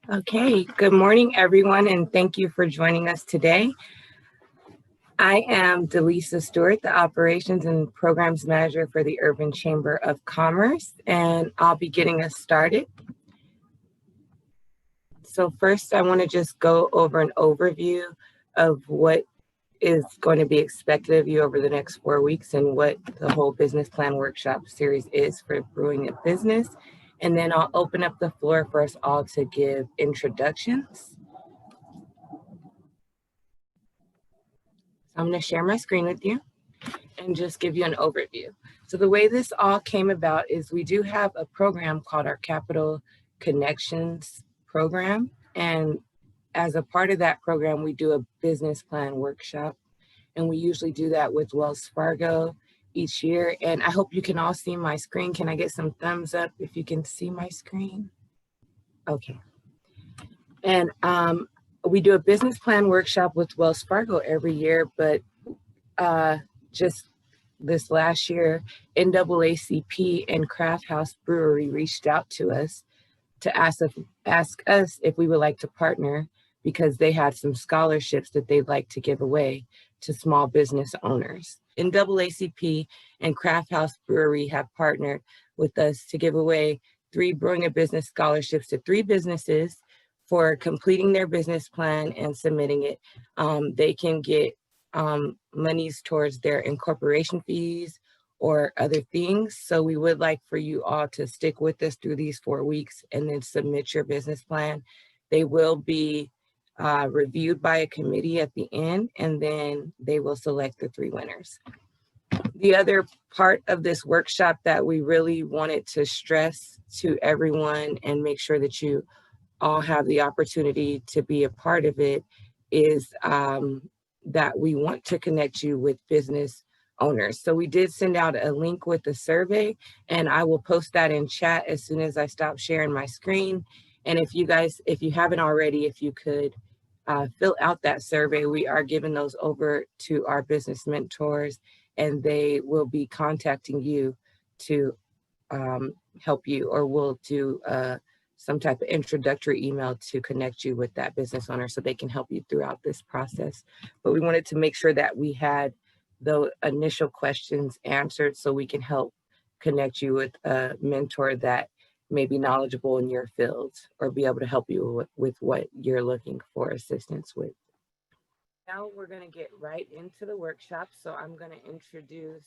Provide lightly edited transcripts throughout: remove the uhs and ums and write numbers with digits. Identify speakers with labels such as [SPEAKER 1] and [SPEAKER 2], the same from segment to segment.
[SPEAKER 1] Okay, good morning, everyone, and thank you for joining us today. I am Delisa Stewart, the Operations and Programs Manager for the Urban Chamber of Commerce, and I'll be getting us started. So first, I want to just go over an overview of what is going to be expected of you over the next 4 weeks and what the whole business plan workshop series is for brewing a business. And then I'll open up the floor for us all to give introductions. I'm going to share my screen with you and just give you an overview. So the way this all came about is we do have a program called our Capital Connections program. And as a part of that program, we do a business plan workshop. And we usually do that with Wells Fargo each year. And I hope you can all see my screen. Can I get some thumbs up if you can see my screen? Okay. And we do a business plan workshop with Wells Fargo every year, but just this last year, NAACP and Craft House Brewery reached out to us to ask us if we would like to partner because they had some scholarships that they'd like to give away to small business owners. NAACP and Craft House Brewery have partnered with us to give away 3 Brewing a Business scholarships to 3 businesses for completing their business plan and submitting it. They can get monies towards their incorporation fees or other things. So we would like for you all to stick with us through these 4 weeks and then submit your business plan. They will be reviewed by a committee at the end, and then they will select the 3 winners. The other part of this workshop that we really wanted to stress to everyone and make sure that you all have the opportunity to be a part of it is that we want to connect you with business owners. So we did send out a link with the survey, and I will post that in chat as soon as I stop sharing my screen. And if you haven't already, if you could fill out that survey, we are giving those over to our business mentors, and they will be contacting you to help you, or we'll do some type of introductory email to connect you with that business owner so they can help you throughout this process. But we wanted to make sure that we had the initial questions answered so we can help connect you with a mentor that may be knowledgeable in your field or be able to help you with what you're looking for assistance with. Now we're going to get right into the workshop. So I'm going to introduce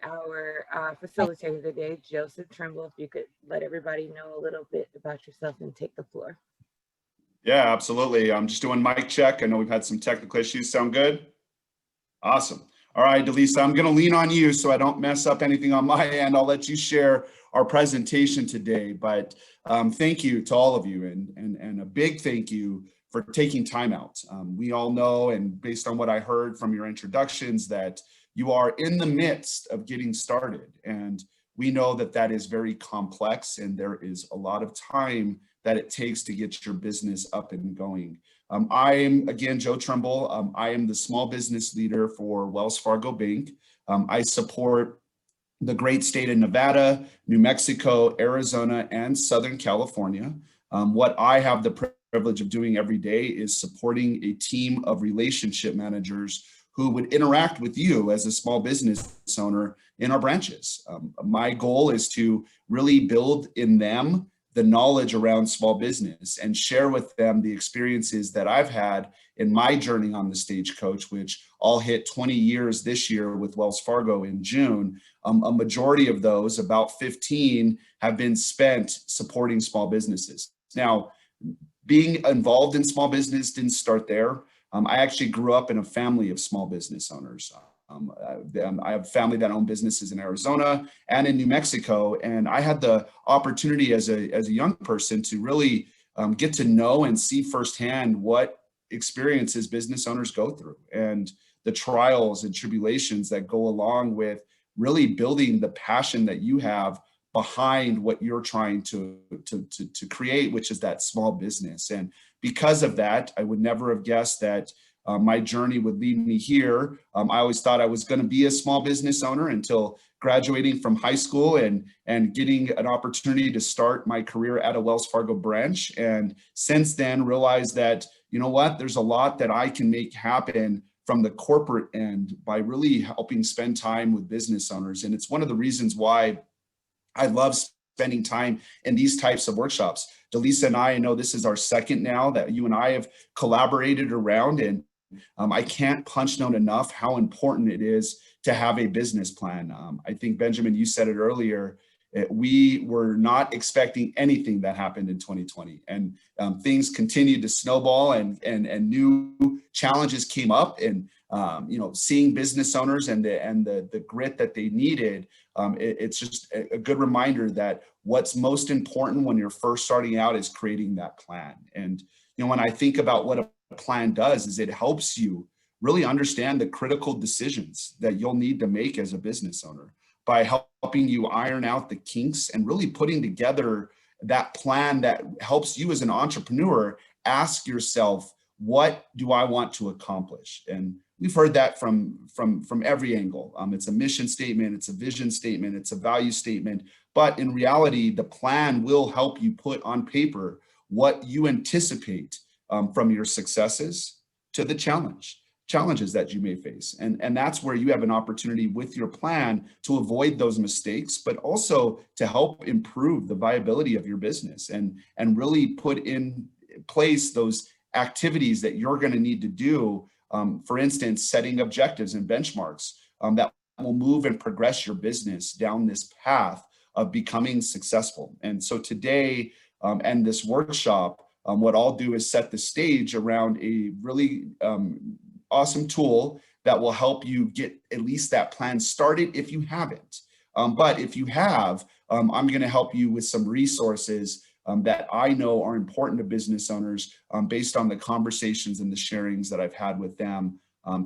[SPEAKER 1] our facilitator today, Joseph Trimble. If you could let everybody know a little bit about yourself and take the floor.
[SPEAKER 2] Yeah, absolutely. I'm just doing mic check. I know we've had some technical issues. Sound good? Awesome. All right, Delisa, I'm going to lean on you so I don't mess up anything on my end. I'll let you share our presentation today, but thank you to all of you, and a big thank you for taking time out. We all know, and based on what I heard from your introductions, that you are in the midst of getting started, and we know that that is very complex, and there is a lot of time that it takes to get your business up and going. I am, again, Joe Trimble. I am the small business leader for Wells Fargo Bank. I support the great state of Nevada, New Mexico, Arizona, and Southern California. What I have the privilege of doing every day is supporting a team of relationship managers who would interact with you as a small business owner in our branches. My goal is to really build in them the knowledge around small business and share with them the experiences that I've had in my journey on the Stagecoach, which I'll hit 20 years this year with Wells Fargo in June. A majority of those, about 15, have been spent supporting small businesses. Now, being involved in small business didn't start there. I actually grew up in a family of small business owners. I have family that own businesses in Arizona and in New Mexico, and I had the opportunity as a young person to really get to know and see firsthand what experiences business owners go through and the trials and tribulations that go along with really building the passion that you have behind what you're trying to create, which is that small business. And because of that, I would never have guessed that my journey would lead me here. I always thought I was going to be a small business owner until graduating from high school and getting an opportunity to start my career at a Wells Fargo branch. And since then realized that, you know what, there's a lot that I can make happen from the corporate end by really helping spend time with business owners. And it's one of the reasons why I love spending time in these types of workshops. Delisa and I know this is our second now that you and I have collaborated around, and I can't punch note enough how important it is to have a business plan. I think, Benjamin, you said it earlier, we were not expecting anything that happened in 2020, and things continued to snowball, and new challenges came up, and seeing business owners and the grit that they needed. It's just a good reminder that what's most important when you're first starting out is creating that plan. And when I think about what a plan does, is it helps you really understand the critical decisions that you'll need to make as a business owner by helping you iron out the kinks and really putting together that plan that helps you as an entrepreneur ask yourself, what do I want to accomplish? And we've heard that from every angle. It's a mission statement, it's a vision statement, it's a value statement, but in reality, the plan will help you put on paper what you anticipate from your successes to the challenges that you may face. And that's where you have an opportunity with your plan to avoid those mistakes, but also to help improve the viability of your business and really put in place those activities that you're going to need to do. For instance, setting objectives and benchmarks that will move and progress your business down this path of becoming successful. And so today and this workshop, what I'll do is set the stage around a really awesome tool that will help you get at least that plan started if you haven't. But if you have, I'm going to help you with some resources that I know are important to business owners based on the conversations and the sharings that I've had with them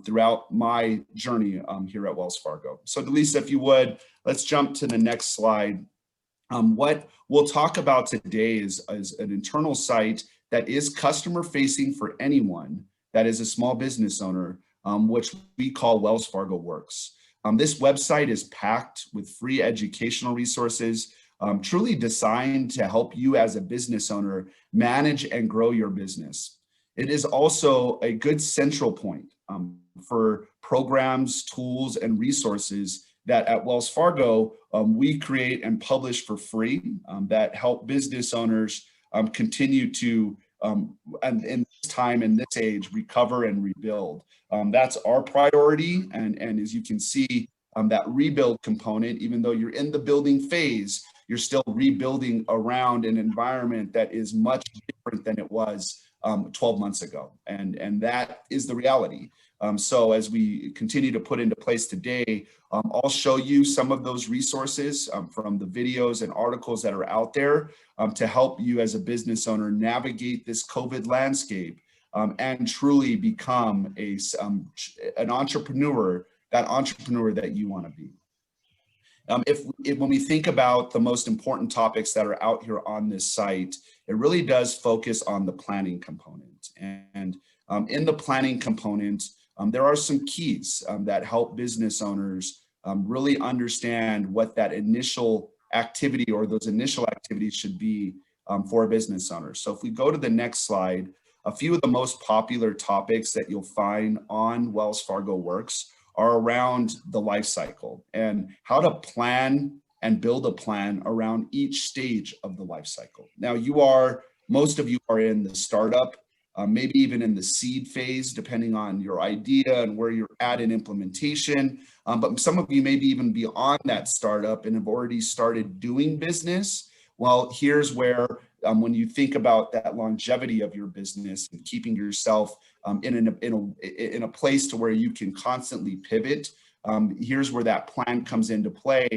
[SPEAKER 2] throughout my journey here at Wells Fargo. So Delisa, if you would, let's jump to the next slide. What we'll talk about today is an internal site that is customer facing for anyone that is a small business owner, which we call Wells Fargo Works. This website is packed with free educational resources, truly designed to help you as a business owner manage and grow your business. It is also a good central point for programs, tools, and resources that at Wells Fargo, we create and publish for free that help business owners continue to, and in this time, in this age, recover and rebuild. That's our priority. And as you can see, that rebuild component, even though you're in the building phase, you're still rebuilding around an environment that is much different than it was 12 months ago. And that is the reality. So as we continue to put into place today, I'll show you some of those resources from the videos and articles that are out there to help you as a business owner navigate this COVID landscape and truly become an entrepreneur, that entrepreneur that you want to be. When we think about the most important topics that are out here on this site, it really does focus on the planning component. And in the planning component, there are some keys that help business owners really understand what that initial activity or those initial activities should be for a business owner. So if we go to the next slide, a few of the most popular topics that you'll find on Wells Fargo Works are around the life cycle and how to plan and build a plan around each stage of the life cycle. Now, most of you are in the startup, maybe even in the seed phase, depending on your idea and where you're at in implementation. But some of you maybe even beyond that startup and have already started doing business. Well, here's where, when you think about that longevity of your business and keeping yourself in a place to where you can constantly pivot, here's where that plan comes into play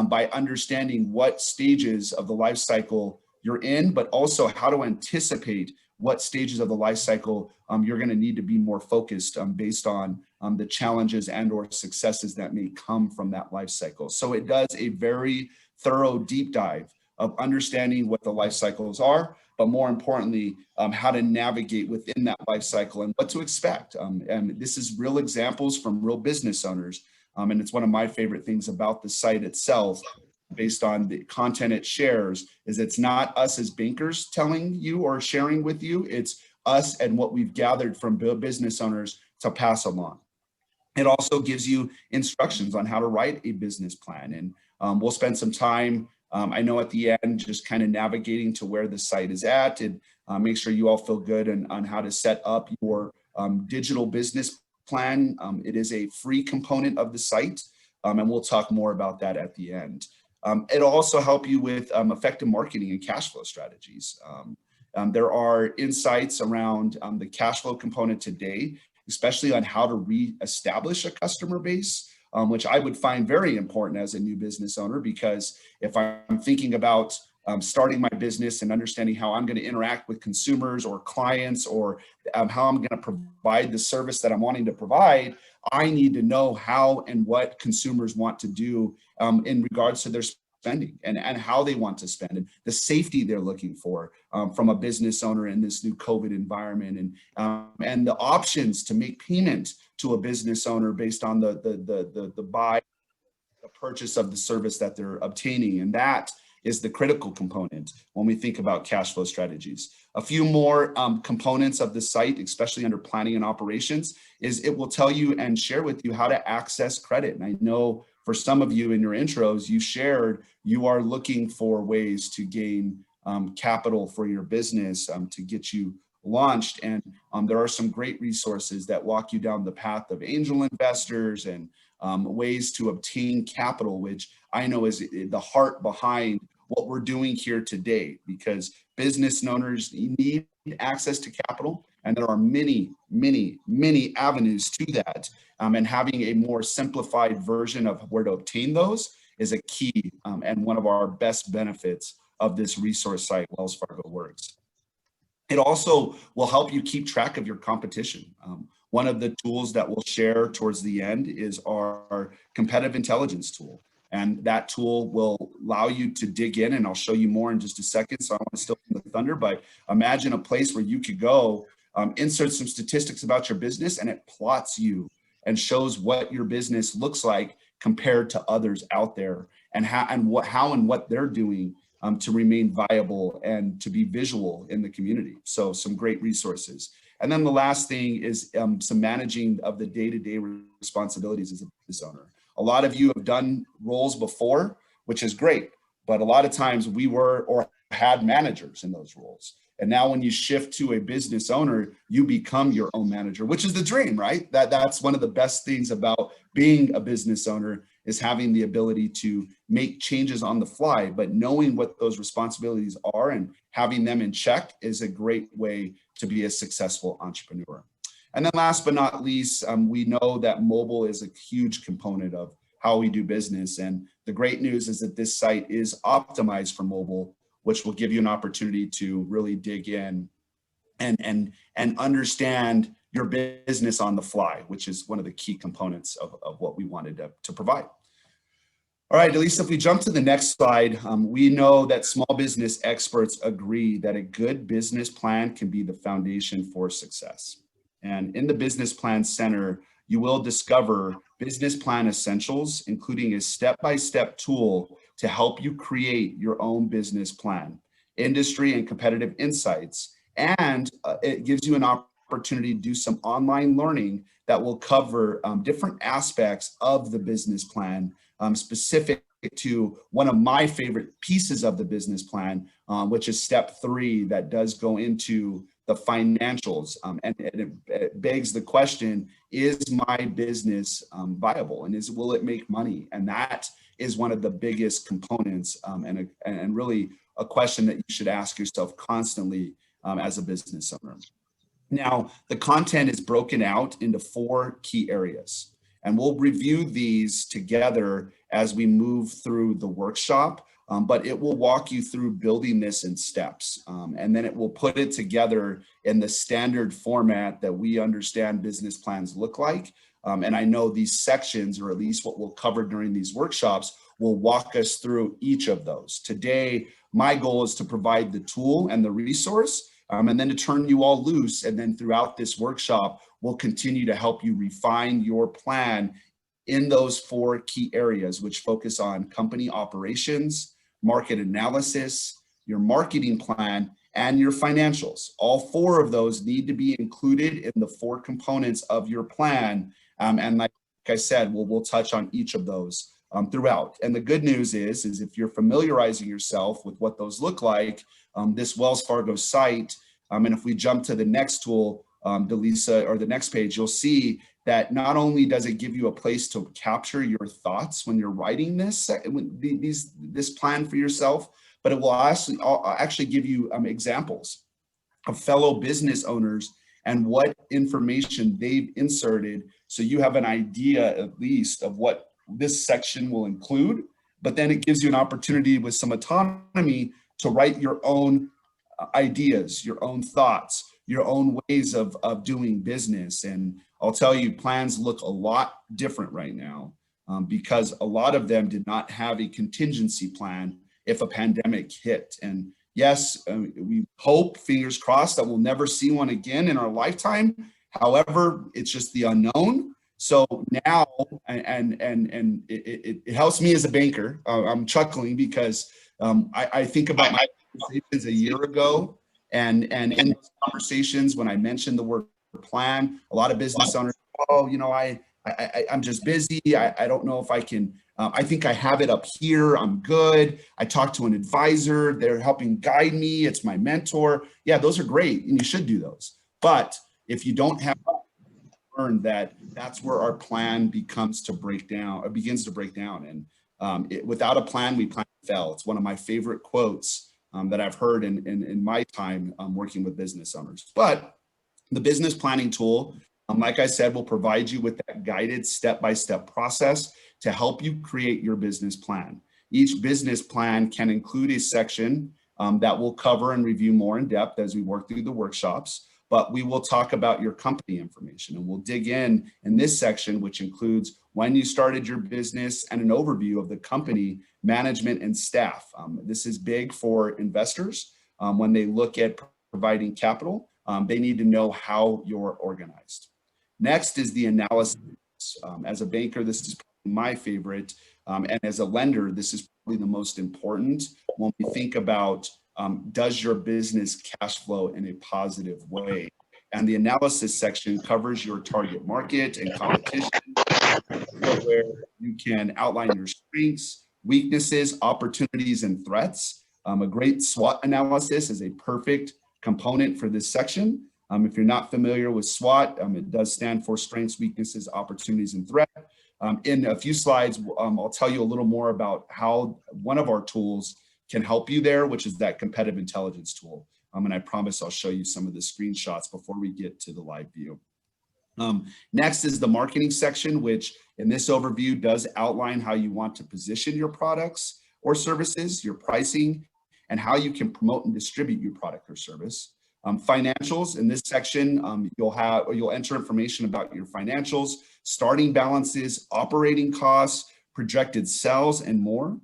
[SPEAKER 2] by understanding what stages of the life cycle you're in, but also how to anticipate what stages of the life cycle you're going to need to be more focused based on the challenges and or successes that may come from that life cycle. So it does a very thorough deep dive of understanding what the life cycles are, but more importantly, how to navigate within that life cycle and what to expect. And this is real examples from real business owners. And it's one of my favorite things about the site itself, based on the content it shares, is it's not us as bankers telling you or sharing with you, it's us and what we've gathered from business owners to pass along. It also gives you instructions on how to write a business plan. And we'll spend some time, I know at the end, just kind of navigating to where the site is at, and make sure you all feel good on how to set up your digital business plan. It is a free component of the site, and we'll talk more about that at the end. It'll also help you with effective marketing and cash flow strategies. There are insights around the cash flow component today, especially on how to re-establish a customer base, which I would find very important as a new business owner, because if I'm thinking about starting my business and understanding how I'm going to interact with consumers or clients, or how I'm going to provide the service that I'm wanting to provide, I need to know how and what consumers want to do in regards to their spending and how they want to spend, and the safety they're looking for from a business owner in this new COVID environment, and the options to make payment to a business owner based on the buy, the purchase of the service that they're obtaining. And that is the critical component when we think about cash flow strategies. A few more components of the site, especially under planning and operations, is it will tell you and share with you how to access credit. And I know for some of you in your intros, you shared you are looking for ways to gain capital for your business to get you launched. And there are some great resources that walk you down the path of angel investors and ways to obtain capital, which I know is the heart behind what we're doing here today, because business owners need access to capital, and there are many, many, many avenues to that. And having a more simplified version of where to obtain those is a key and one of our best benefits of this resource site, Wells Fargo Works. It also will help you keep track of your competition. One of the tools that we'll share towards the end is our competitive intelligence tool. And that tool will allow you to dig in, and I'll show you more in just a second, so I don't want to steal from the thunder, but imagine a place where you could go, insert some statistics about your business, and it plots you and shows what your business looks like compared to others out there, and how and what they're doing to remain viable and to be visual in the community. So some great resources. And then the last thing is some managing of the day-to-day responsibilities as a business owner. A lot of you have done roles before, which is great, but a lot of times we were or had managers in those roles. And now when you shift to a business owner, you become your own manager, which is the dream, right? That's one of the best things about being a business owner, is having the ability to make changes on the fly, but knowing what those responsibilities are and having them in check is a great way to be a successful entrepreneur. And then last but not least, we know that mobile is a huge component of how we do business. And the great news is that this site is optimized for mobile, which will give you an opportunity to really dig in and understand your business on the fly, which is one of the key components of what we wanted to provide. All right, Elisa, if we jump to the next slide, we know that small business experts agree that a good business plan can be the foundation for success. And in the Business Plan Center, you will discover business plan essentials, including a step-by-step tool to help you create your own business plan, industry and competitive insights, and it gives you an opportunity to do some online learning that will cover different aspects of the business plan, specific to one of my favorite pieces of the business plan, which is step 3, that does go into the financials. And it begs the question, is my business viable, and will it make money? And that is one of the biggest components and really a question that you should ask yourself constantly as a business owner. Now, the content is broken out into 4 key areas, and we'll review these together as we move through the workshop. But it will walk you through building this in steps. And then it will put it together in the standard format that we understand business plans look like. And I know these sections, or at least what we'll cover during these workshops, will walk us through each of those. Today, My goal is to provide the tool and the resource, and then to turn you all loose. And then throughout this workshop, we'll continue to help you refine your plan in those 4 key areas, which focus on company operations, market analysis, your marketing plan, and your financials. All 4 of those need to be included in the 4 components of your plan. And like I said, we'll touch on each of those throughout. And the good news is if you're familiarizing yourself with what those look like, this Wells Fargo site, and if we jump to the next tool, Delisa, or the next page, you'll see that not only does it give you a place to capture your thoughts when you're writing this plan for yourself, but it will actually give you examples of fellow business owners and what information they've inserted, so you have an idea at least of what this section will include. But then it gives you an opportunity with some autonomy to write your own ideas, your own thoughts, your own ways of doing business. And I'll tell you, plans look a lot different right now because a lot of them did not have a contingency plan if a pandemic hit. And yes, we hope, fingers crossed, that we'll never see one again in our lifetime. However, it's just the unknown. So now, and it helps me as a banker. I'm chuckling because I think about my conversations a year ago, and in those conversations, when I mentioned the word plan, a lot of business owners, oh, you know, I'm just busy. I don't know if I can. I think I have it up here. I'm good. I talked to an advisor. They're helping guide me. It's my mentor. Yeah, those are great, and you should do those. But if you don't have learned that's where our plan begins to break down. And without a plan, we plan to fail. It's one of my favorite quotes that I've heard in my time working with business owners. But the business planning tool, like I said, will provide you with that guided step-by-step process to help you create your business plan. Each business plan can include a section that we'll cover and review more in depth as we work through the workshops. But we will talk about your company information, and we'll dig in this section, which includes when you started your business and an overview of the company, management, and staff. This is big for investors when they look at providing capital. They need to know how you're organized. Next is the analysis. As a banker, this is probably my favorite, and as a lender, this is probably the most important when we think about does your business cash flow in a positive way? And the analysis section covers your target market and competition, where you can outline your strengths, weaknesses, opportunities, and threats. A great SWOT analysis is a perfect component for this section. If you're not familiar with SWOT, it does stand for strengths, weaknesses, opportunities, and threat. In a few slides, I'll tell you a little more about how one of our tools can help you there, which is that competitive intelligence tool. And I promise I'll show you some of the screenshots before we get to the live view. Next is the marketing section, which in this overview does outline how you want to position your products or services, your pricing, and how you can promote and distribute your product or service. Financials, in this section, you'll enter information about your financials, starting balances, operating costs, projected sales, and more.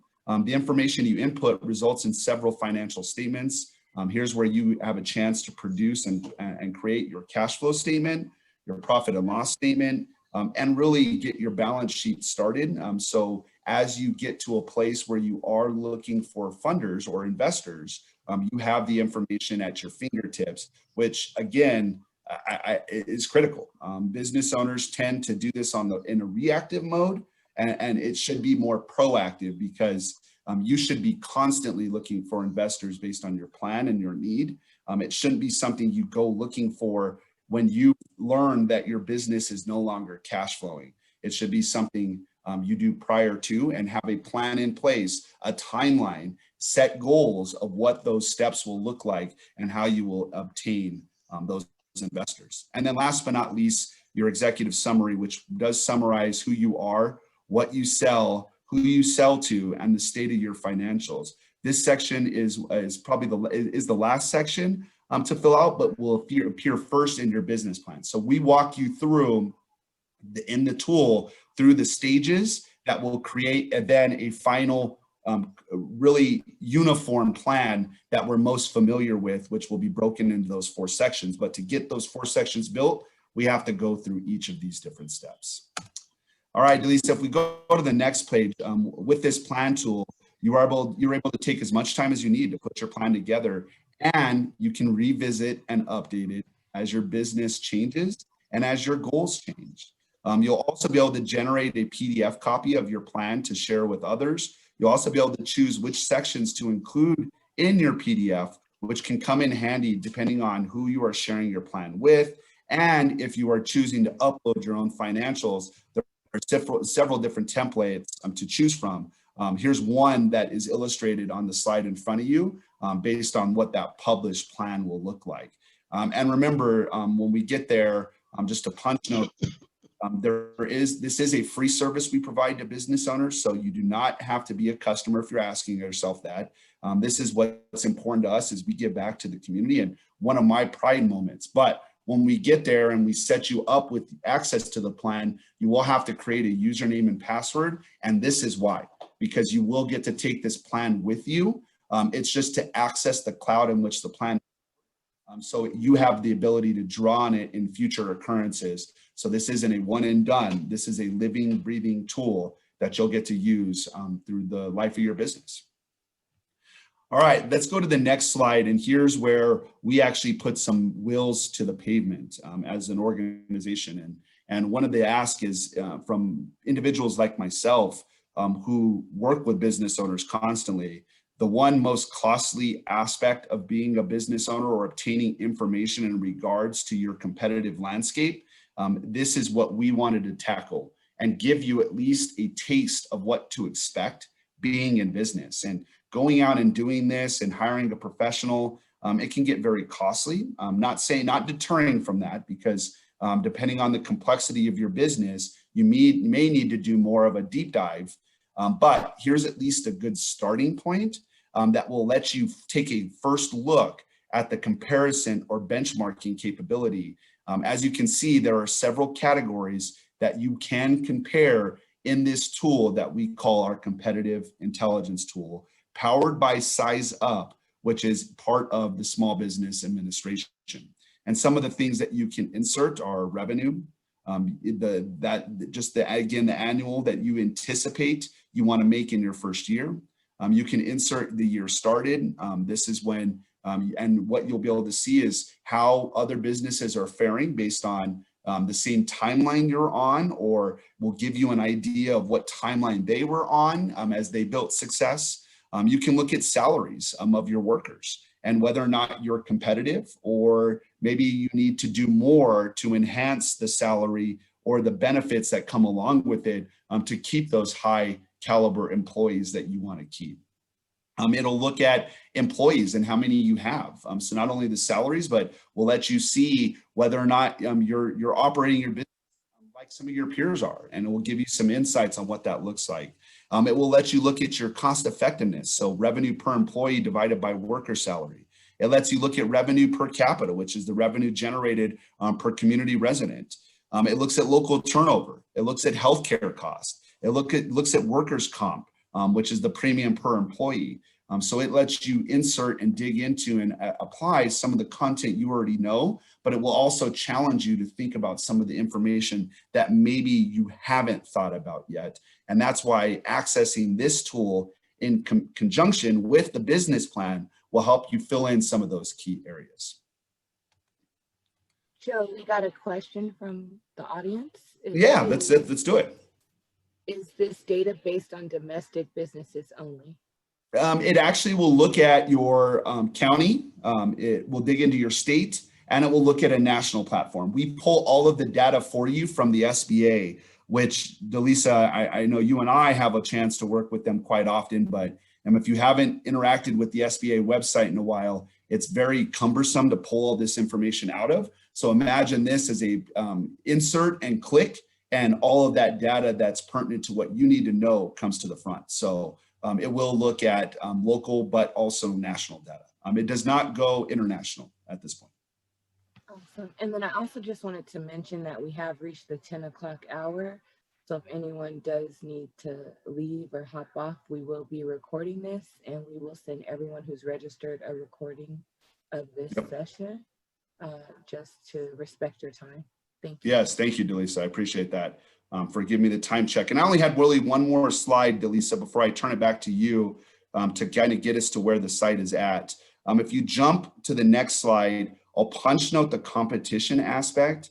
[SPEAKER 2] The information you input results in several financial statements. Here's where you have a chance to produce and create your cash flow statement, your profit and loss statement, and really get your balance sheet started. So as you get to a place where you are looking for funders or investors, you have the information at your fingertips, which again, is critical. Business owners tend to do this in a reactive mode, and it should be more proactive because you should be constantly looking for investors based on your plan and your need. It shouldn't be something you go looking for when you learn that your business is no longer cash flowing. It should be something you do prior to and have a plan in place, a timeline, set goals of what those steps will look like and how you will obtain those investors. And then last but not least, your executive summary, which does summarize who you are, what you sell, who you sell to, and the state of your financials. This section is probably the last section to fill out, but will appear first in your business plan. So we walk you through in the tool through the stages that will create then a final really uniform plan that we're most familiar with, which will be broken into those 4 sections. But to get those 4 sections built, we have to go through each of these different steps. All right, Delisa, if we go to the next page, with this plan tool, you're able to take as much time as you need to put your plan together, and you can revisit and update it as your business changes and as your goals change. You'll also be able to generate a PDF copy of your plan to share with others. You'll also be able to choose which sections to include in your PDF, which can come in handy depending on who you are sharing your plan with. And if you are choosing to upload your own financials, there are several different templates to choose from. Here's one that is illustrated on the slide in front of you based on what that published plan will look like. And remember, when we get there, just a punch note, this is a free service we provide to business owners, so you do not have to be a customer if you're asking yourself that. This is what's important to us, is we give back to the community, and one of my pride moments. But when we get there and we set you up with access to the plan, you will have to create a username and password, and this is why, because you will get to take this plan with you. It's just to access the cloud in which the plan so you have the ability to draw on it in future occurrences. So this isn't a one and done. This is a living, breathing tool that you'll get to use through the life of your business. All right, let's go to the next slide. And here's where we actually put some wheels to the pavement as an organization. And one of the asks is from individuals like myself who work with business owners constantly. The one most costly aspect of being a business owner or obtaining information in regards to your competitive landscape, this is what we wanted to tackle and give you at least a taste of what to expect being in business. And going out and doing this and hiring a professional, it can get very costly. Not deterring from that, because depending on the complexity of your business, you may need to do more of a deep dive. But here's at least a good starting point that will let you take a first look at the comparison or benchmarking capability. As you can see, there are several categories that you can compare in this tool that we call our competitive intelligence tool, powered by Size Up, which is part of the Small Business Administration. And some of the things that you can insert are revenue, again, the annual that you anticipate you want to make in your first year. You can insert the year started. This is when, and what you'll be able to see is how other businesses are faring based on the same timeline you're on, or will give you an idea of what timeline they were on as they built success. You can look at salaries of your workers and whether or not you're competitive, or maybe you need to do more to enhance the salary or the benefits that come along with it to keep those high caliber employees that you want to keep. It'll look at employees and how many you have. So not only the salaries, but we'll let you see whether or not you're operating your business like some of your peers are, and it will give you some insights on what that looks like. It will let you look at your cost effectiveness, so revenue per employee divided by worker salary. It lets you look at revenue per capita, which is the revenue generated per community resident. It looks at local turnover. It looks at healthcare costs. It looks at workers' comp, which is the premium per employee. So it lets you insert and dig into and apply some of the content you already know, but it will also challenge you to think about some of the information that maybe you haven't thought about yet. And that's why accessing this tool in conjunction with the business plan will help you fill in some of those key areas.
[SPEAKER 1] Joe, we got a question from the audience.
[SPEAKER 2] Yeah, let's do it.
[SPEAKER 1] Is this data based on domestic businesses only?
[SPEAKER 2] It actually will look at your county, it will dig into your state, and it will look at a national platform. We pull all of the data for you from the SBA, which, Delisa, I know you and I have a chance to work with them quite often, but if you haven't interacted with the SBA website in a while, it's very cumbersome to pull all this information out of. So imagine this as a insert and click, and all of that data that's pertinent to what you need to know comes to the front. So it will look at local, but also national data. It does not go international at this point.
[SPEAKER 1] Awesome. And then I also just wanted to mention that we have reached the 10 o'clock hour. So if anyone does need to leave or hop off, we will be recording this, and we will send everyone who's registered a recording of this session, just to respect your time. Thank you.
[SPEAKER 2] Yes, thank you, Delisa. I appreciate that for giving me the time check. And I only had really one more slide, Delisa, before I turn it back to you to kind of get us to where the site is at. If you jump to the next slide, I'll punch note the competition aspect.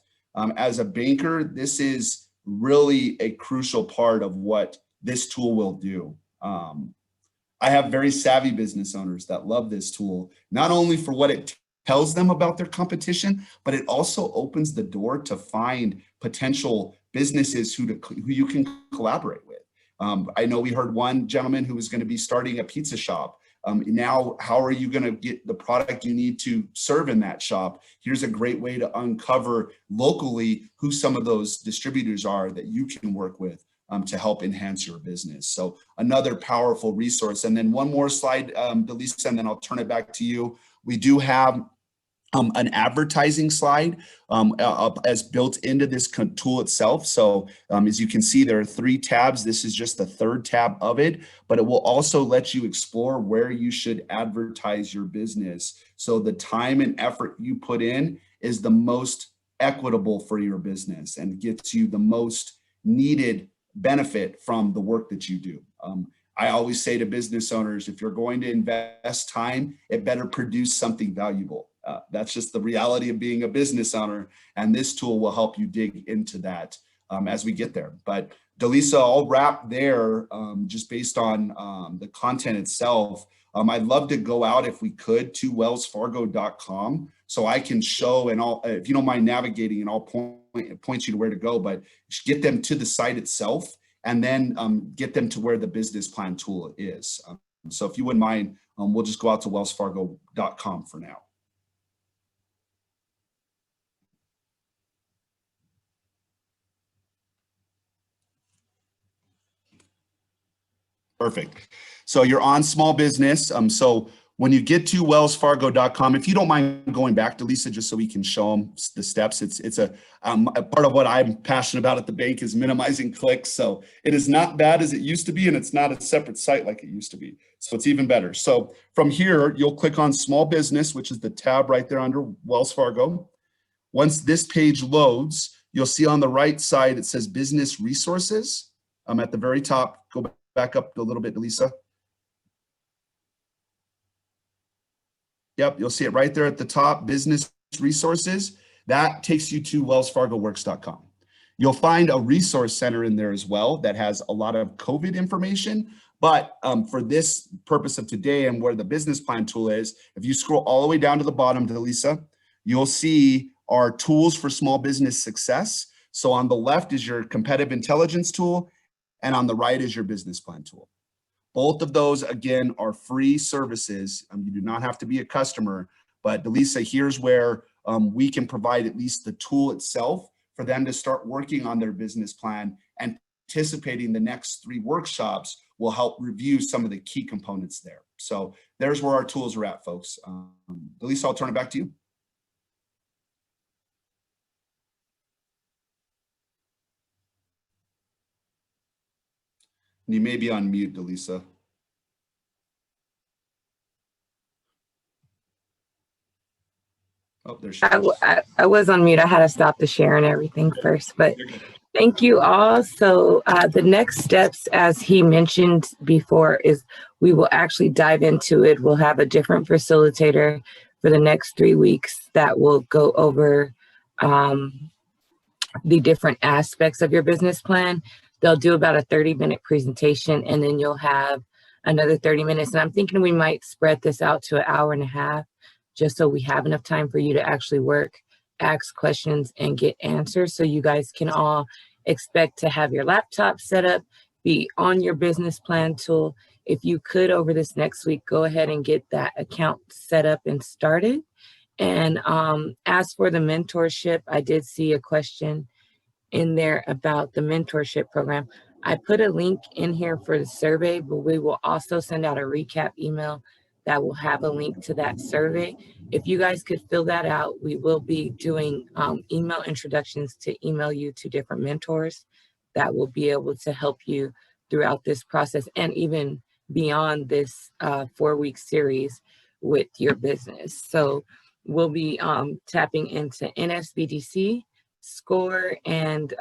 [SPEAKER 2] As a banker, this is really a crucial part of what this tool will do. I have very savvy business owners that love this tool, not only for what it tells them about their competition, but it also opens the door to find potential businesses who you can collaborate with. I know we heard one gentleman who was going to be starting a pizza shop. Now, how are you going to get the product you need to serve in that shop? Here's a great way to uncover locally who some of those distributors are that you can work with to help enhance your business. So another powerful resource. And then one more slide, Delisa, and then I'll turn it back to you. We do have an advertising slide as built into this tool itself. So as you can see, there are 3 tabs. This is just the 3rd tab of it, but it will also let you explore where you should advertise your business. So the time and effort you put in is the most equitable for your business and gets you the most needed benefit from the work that you do. I always say to business owners, if you're going to invest time, it better produce something valuable. That's just the reality of being a business owner. And this tool will help you dig into that as we get there. But Delisa, I'll wrap there just based on the content itself. I'd love to go out, if we could, to wellsfargo.com so I can show, and if you don't mind navigating, and I'll point you to where to go, but get them to the site itself and then get them to where the business plan tool is. So if you wouldn't mind, we'll just go out to wellsfargo.com for now. Perfect. So you're on small business. So when you get to wellsfargo.com, if you don't mind going back to Lisa, just so we can show them the steps, it's a part of what I'm passionate about at the bank is minimizing clicks. So it is not bad as it used to be, and it's not a separate site like it used to be. So it's even better. So from here, you'll click on small business, which is the tab right there under Wells Fargo. Once this page loads, you'll see on the right side, it says business resources. At the very top, go back up a little bit, Lisa. Yep, you'll see it right there at the top, business resources. That takes you to wellsfargoworks.com. You'll find a resource center in there as well that has a lot of COVID information. But for this purpose of today and where the business plan tool is, if you scroll all the way down to the bottom, Delisa, you'll see our tools for small business success. So on the left is your competitive intelligence tool, and on the right is your business plan tool. Both of those, again, are free services. You do not have to be a customer, but Delisa, here's where we can provide at least the tool itself for them to start working on their business plan. Anticipating the next 3 workshops will help review some of the key components there. So there's where our tools are at, folks. Delisa, I'll turn it back to you. You may be on mute, Delisa. Oh, there she is.
[SPEAKER 1] I was on mute. I had to stop the share and everything first, but thank you all. So the next steps, as he mentioned before, is we will actually dive into it. We'll have a different facilitator for the next 3 weeks that will go over the different aspects of your business plan. They'll do about a 30-minute presentation, and then you'll have another 30 minutes. And I'm thinking we might spread this out to an hour and a half, just so we have enough time for you to actually work, ask questions, and get answers. So you guys can all expect to have your laptop set up, be on your business plan tool. If you could, over this next week, go ahead and get that account set up and started. And as for the mentorship, I did see a question in there about the mentorship program. I put a link in here for the survey, but we will also send out a recap email that will have a link to that survey. If you guys could fill that out, we will be doing email introductions to email you to different mentors that will be able to help you throughout this process and even beyond this 4-week series with your business. So we'll be tapping into NSBDC, SCORE, and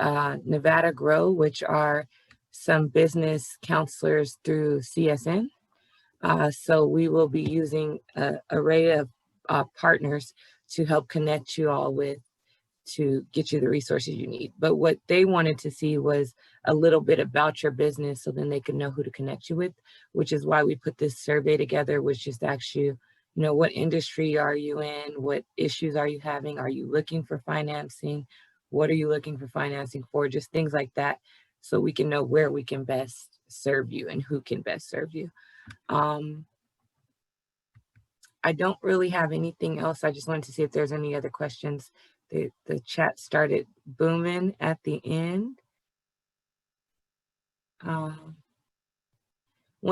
[SPEAKER 1] Nevada Grow, which are some business counselors through CSN. So we will be using an array of partners to help connect you all with, to get you the resources you need. But what they wanted to see was a little bit about your business so then they could know who to connect you with, which is why we put this survey together, which just asks you, you know, what industry are you in? What issues are you having? Are you looking for financing? What are you looking for financing for? Just things like that, so we can know where we can best serve you and who can best serve you. I don't really have anything else. I just wanted to see if there's any other questions. The chat started booming at the end. One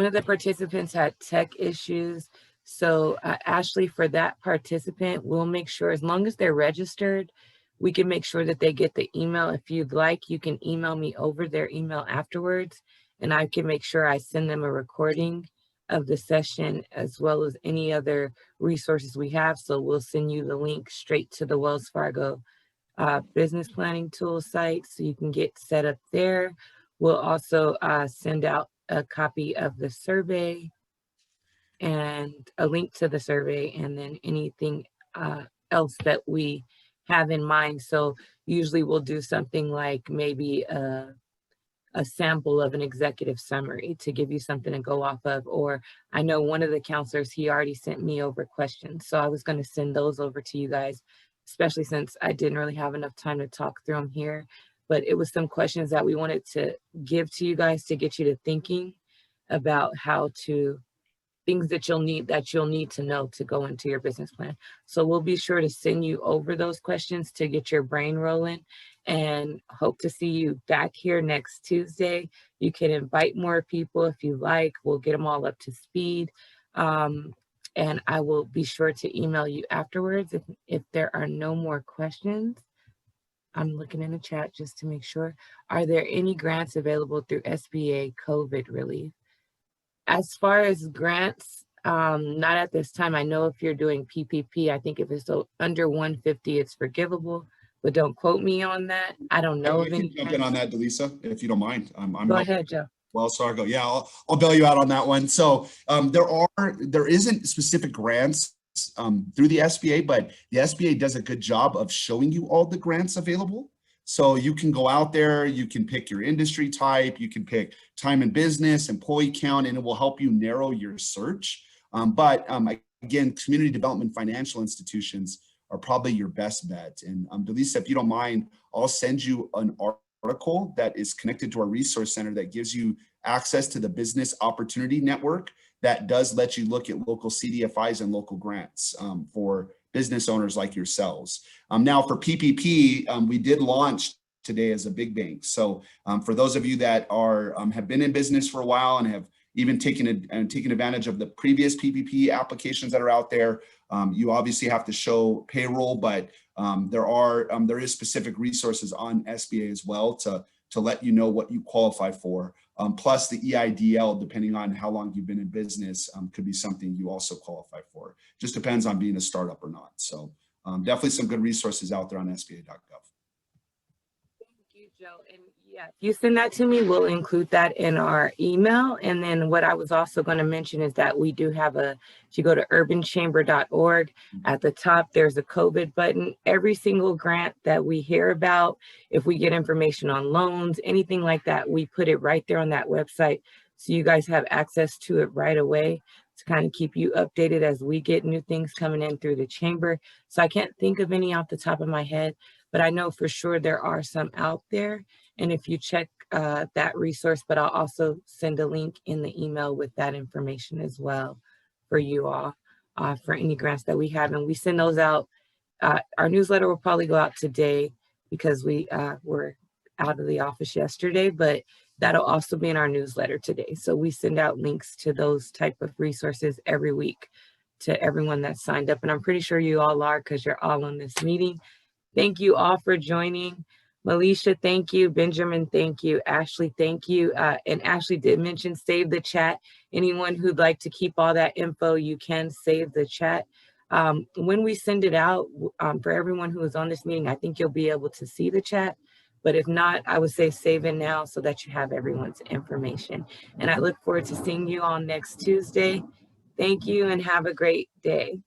[SPEAKER 1] of the participants had tech issues. So Ashley, for that participant, we'll make sure, as long as they're registered, we can make sure that they get the email. If you'd like, you can email me over their email afterwards, and I can make sure I send them a recording of the session as well as any other resources we have. So we'll send you the link straight to the Wells Fargo business planning tool site so you can get set up there. We'll also send out a copy of the survey and a link to the survey, and then anything else that we have in mind. So usually we'll do something like maybe a sample of an executive summary to give you something to go off of. Or I know one of the counselors, he already sent me over questions. So I was going to send those over to you guys, especially since I didn't really have enough time to talk through them here. But it was some questions that we wanted to give to you guys to get you to thinking about how to, things that you'll need to know to go into your business plan. So we'll be sure to send you over those questions to get your brain rolling, and hope to see you back here next Tuesday. You can invite more people if you like. We'll get them all up to speed. And I will be sure to email you afterwards if there are no more questions. I'm looking in the chat just to make sure. Are there any grants available through SBA COVID relief? As far as grants, not at this time. I know if you're doing PPP, I think if it's under 150, it's forgivable, but don't quote me on that. I don't know
[SPEAKER 2] I
[SPEAKER 1] of any.
[SPEAKER 2] can jump in on that, Delisa, if you don't mind. I'm
[SPEAKER 1] Go ahead, Joe.
[SPEAKER 2] Wells Fargo. Yeah, I'll bail you out on that one. So there isn't specific grants through the SBA, but the SBA does a good job of showing you all the grants available. So you can go out there, you can pick your industry type, you can pick time in business, employee count, and it will help you narrow your search. Again, community development financial institutions are probably your best bet. And Delisa, if you don't mind, I'll send you an article that is connected to our resource center that gives you access to the Business Opportunity Network that does let you look at local CDFIs and local grants for business owners like yourselves. Now for PPP, we did launch today as a big bank. So for those of you that are have been in business for a while and have even taken advantage of the previous PPP applications that are out there, you obviously have to show payroll, but there is specific resources on SBA as well to let you know what you qualify for. Plus the EIDL, depending on how long you've been in business, could be something you also qualify for. Just depends on being a startup or not. So definitely some good resources out there on SBA.gov.
[SPEAKER 1] Thank you, Joe. And yeah, if you send that to me, we'll include that in our email. And then what I was also going to mention is that we do have if you go to urbanchamber.org, at the top, there's a COVID button. Every single grant that we hear about, if we get information on loans, anything like that, we put it right there on that website. So you guys have access to it right away to kind of keep you updated as we get new things coming in through the chamber. So I can't think of any off the top of my head, but I know for sure there are some out there. And if you check that resource, but I'll also send a link in the email with that information as well for you all, for any grants that we have. And we send those out. Our newsletter will probably go out today because we were out of the office yesterday, but that'll also be in our newsletter today. So we send out links to those type of resources every week to everyone that's signed up. And I'm pretty sure you all are, because you're all on this meeting. Thank you all for joining. Melisha, thank you. Benjamin, thank you. Ashley, thank you. And Ashley did mention save the chat. Anyone who'd like to keep all that info, you can save the chat. When we send it out, for everyone who is on this meeting, I think you'll be able to see the chat. But if not, I would say save it now so that you have everyone's information. And I look forward to seeing you all next Tuesday. Thank you and have a great day.